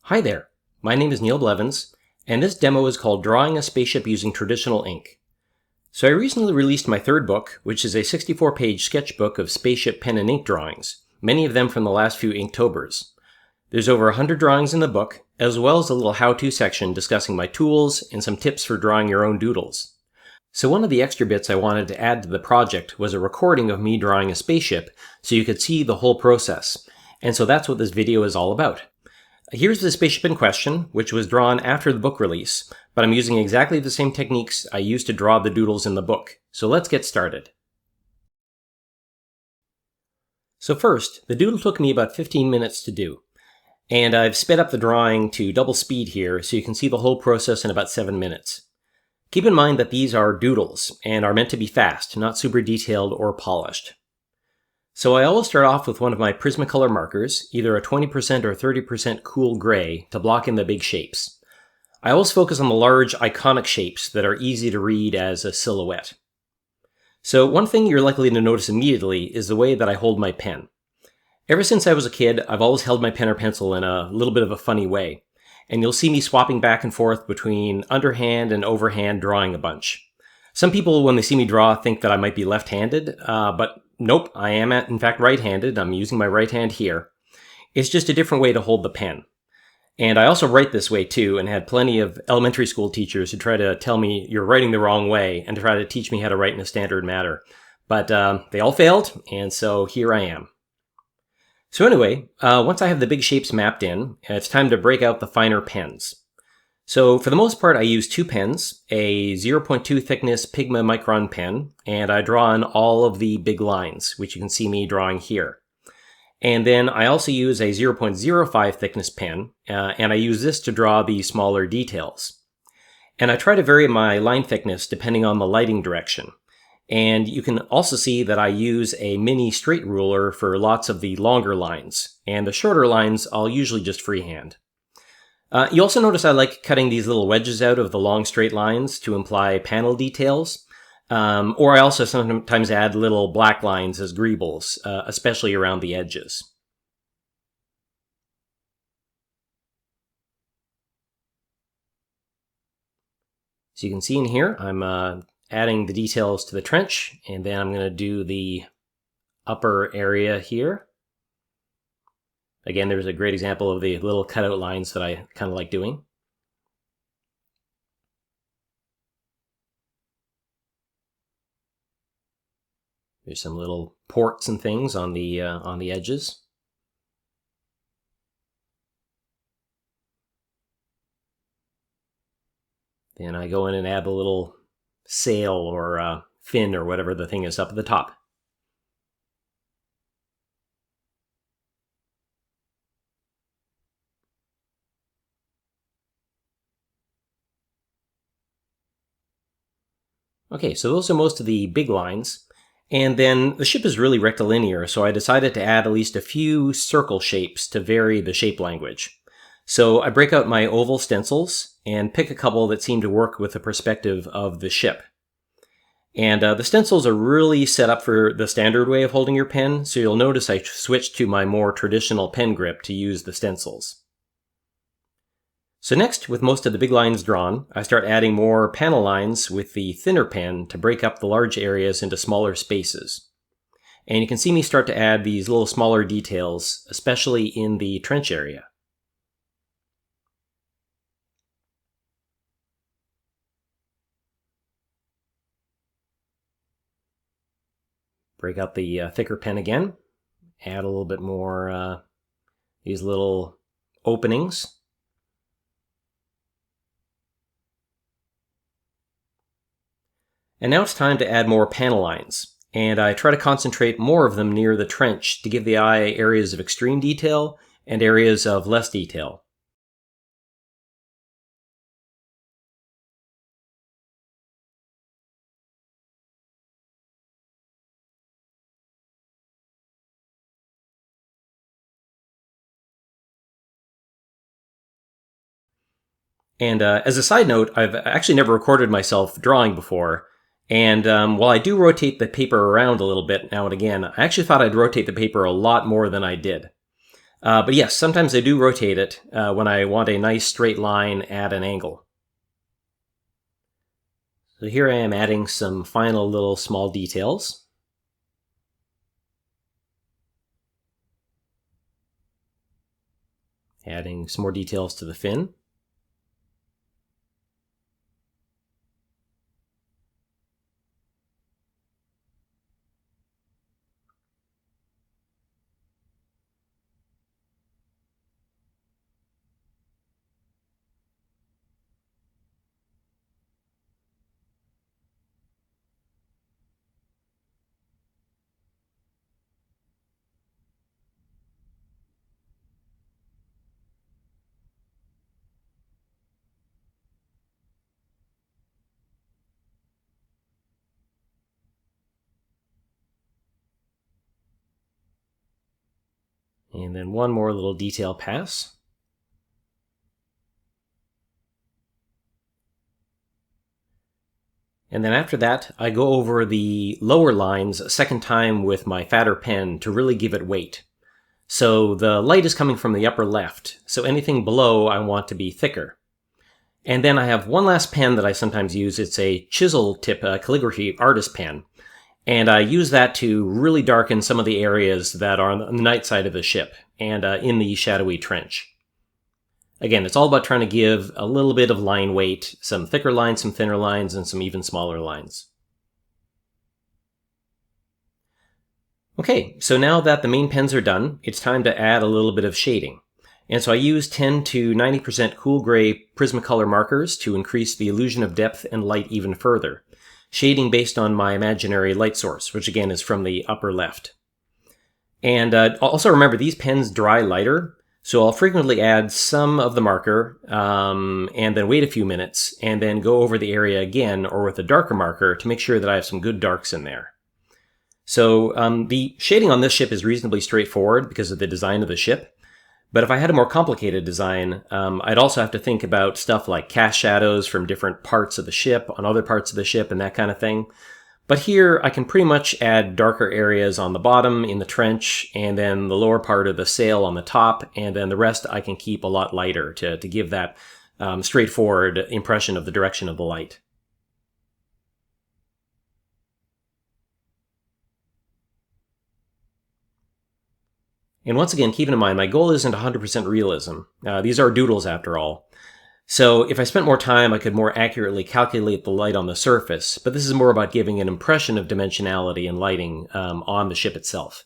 Hi there, my name is Neil Blevins, and this demo is called Drawing a Spaceship Using Traditional Ink. So I recently released my third book, which is a 64-page sketchbook of spaceship pen and ink drawings, many of them from the last few Inktobers. There's over 100 drawings in the book, as well as a little how-to section discussing my tools and some tips for drawing your own doodles. So one of the extra bits I wanted to add to the project was a recording of me drawing a spaceship so you could see the whole process, and so that's what this video is all about. Here's the spaceship in question, which was drawn after the book release, but I'm using exactly the same techniques I used to draw the doodles in the book. So let's get started. So first, the doodle took me about 15 minutes to do, and I've sped up the drawing to double speed here so you can see the whole process in about 7 minutes. Keep in mind that these are doodles and are meant to be fast, not super detailed or polished. So I always start off with one of my Prismacolor markers, either a 20% or 30% cool gray, to block in the big shapes. I always focus on the large, iconic shapes that are easy to read as a silhouette. So one thing you're likely to notice immediately is the way that I hold my pen. Ever since I was a kid, I've always held my pen or pencil in a little bit of a funny way, and you'll see me swapping back and forth between underhand and overhand drawing a bunch. Some people, when they see me draw, think that I might be left-handed, but nope, I am in fact right-handed. I'm using my right hand here. It's just a different way to hold the pen. And I also write this way too, and had plenty of elementary school teachers who try to tell me you're writing the wrong way and to try to teach me how to write in a standard manner. But they all failed, and so here I am. So anyway, once I have the big shapes mapped in, it's time to break out the finer pens. So for the most part, I use two pens, a 0.2 thickness Pigma Micron pen, and I draw on all of the big lines, which you can see me drawing here. And then I also use a 0.05 thickness pen, and I use this to draw the smaller details. And I try to vary my line thickness depending on the lighting direction. And you can also see that I use a mini straight ruler for lots of the longer lines, and the shorter lines I'll usually just freehand. You also notice I like cutting these little wedges out of the long straight lines to imply panel details, or I also sometimes add little black lines as greebles, especially around the edges. So you can see in here, I'm adding the details to the trench, and then I'm going to do the upper area here. Again, there's a great example of the little cutout lines that I kind of like doing. There's some little ports and things on the edges. Then I go in and add a little sail or fin or whatever the thing is up at the top. Okay, so those are most of the big lines. And then the ship is really rectilinear, so I decided to add at least a few circle shapes to vary the shape language. So I break out my oval stencils and pick a couple that seem to work with the perspective of the ship. And the stencils are really set up for the standard way of holding your pen, so you'll notice I switched to my more traditional pen grip to use the stencils. So next, with most of the big lines drawn, I start adding more panel lines with the thinner pen to break up the large areas into smaller spaces. And you can see me start to add these little smaller details, especially in the trench area. Break out the thicker pen again, add a little bit more these little openings. And now it's time to add more panel lines, and I try to concentrate more of them near the trench to give the eye areas of extreme detail and areas of less detail. And as a side note, I've actually never recorded myself drawing before, and while I do rotate the paper around a little bit now and again, I actually thought I'd rotate the paper a lot more than I did. But yes, sometimes I do rotate it when I want a nice straight line at an angle. So here I am adding some final little small details. Adding some more details to the fin. And then one more little detail pass. And then after that, I go over the lower lines a second time with my fatter pen to really give it weight. So the light is coming from the upper left, so anything below I want to be thicker. And then I have one last pen that I sometimes use. It's a chisel tip calligraphy artist pen. And I use that to really darken some of the areas that are on the night side of the ship and in the shadowy trench. Again, it's all about trying to give a little bit of line weight, some thicker lines, some thinner lines, and some even smaller lines. Okay, so now that the main pens are done, it's time to add a little bit of shading. And so I use 10 to 90% cool gray Prismacolor markers to increase the illusion of depth and light even further. Shading based on my imaginary light source, which again is from the upper left. And also remember, these pens dry lighter, so I'll frequently add some of the marker and then wait a few minutes and then go over the area again or with a darker marker to make sure that I have some good darks in there. So the shading on this ship is reasonably straightforward because of the design of the ship. But if I had a more complicated design, I'd also have to think about stuff like cast shadows from different parts of the ship on other parts of the ship and that kind of thing. But here I can pretty much add darker areas on the bottom in the trench and then the lower part of the sail on the top, and then the rest I can keep a lot lighter to give that straightforward impression of the direction of the light. And once again, keep in mind, my goal isn't 100% realism. These are doodles after all. So if I spent more time, I could more accurately calculate the light on the surface, but this is more about giving an impression of dimensionality and lighting on the ship itself.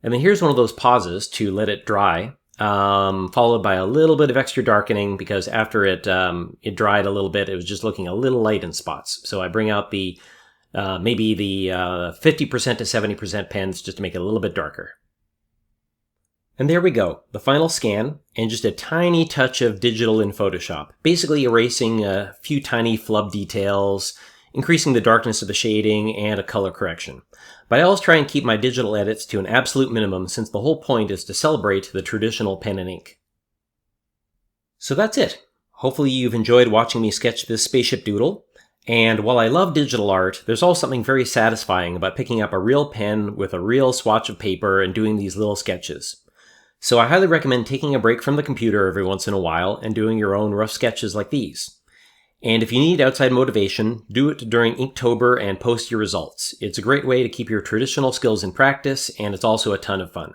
And then here's one of those pauses to let it dry, followed by a little bit of extra darkening because after it dried a little bit, it was just looking a little light in spots. So I bring out the maybe the 50% to 70% pens just to make it a little bit darker. And there we go, the final scan, and just a tiny touch of digital in Photoshop, basically erasing a few tiny flub details, increasing the darkness of the shading, and a color correction. But I always try and keep my digital edits to an absolute minimum since the whole point is to celebrate the traditional pen and ink. So that's it. Hopefully you've enjoyed watching me sketch this spaceship doodle. And while I love digital art, there's also something very satisfying about picking up a real pen with a real swatch of paper and doing these little sketches. So I highly recommend taking a break from the computer every once in a while and doing your own rough sketches like these. And if you need outside motivation, do it during Inktober and post your results. It's a great way to keep your traditional skills in practice, and it's also a ton of fun.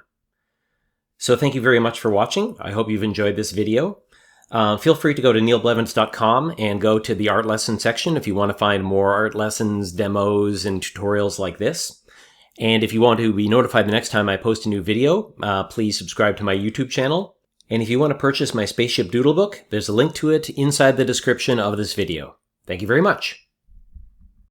So thank you very much for watching. I hope you've enjoyed this video. Feel free to go to neilblevins.com and go to the art lesson section if you want to find more art lessons, demos, and tutorials like this. And if you want to be notified the next time I post a new video, please subscribe to my YouTube channel. And if you want to purchase my Spaceship Doodle book, there's a link to it inside the description of this video. Thank you very much.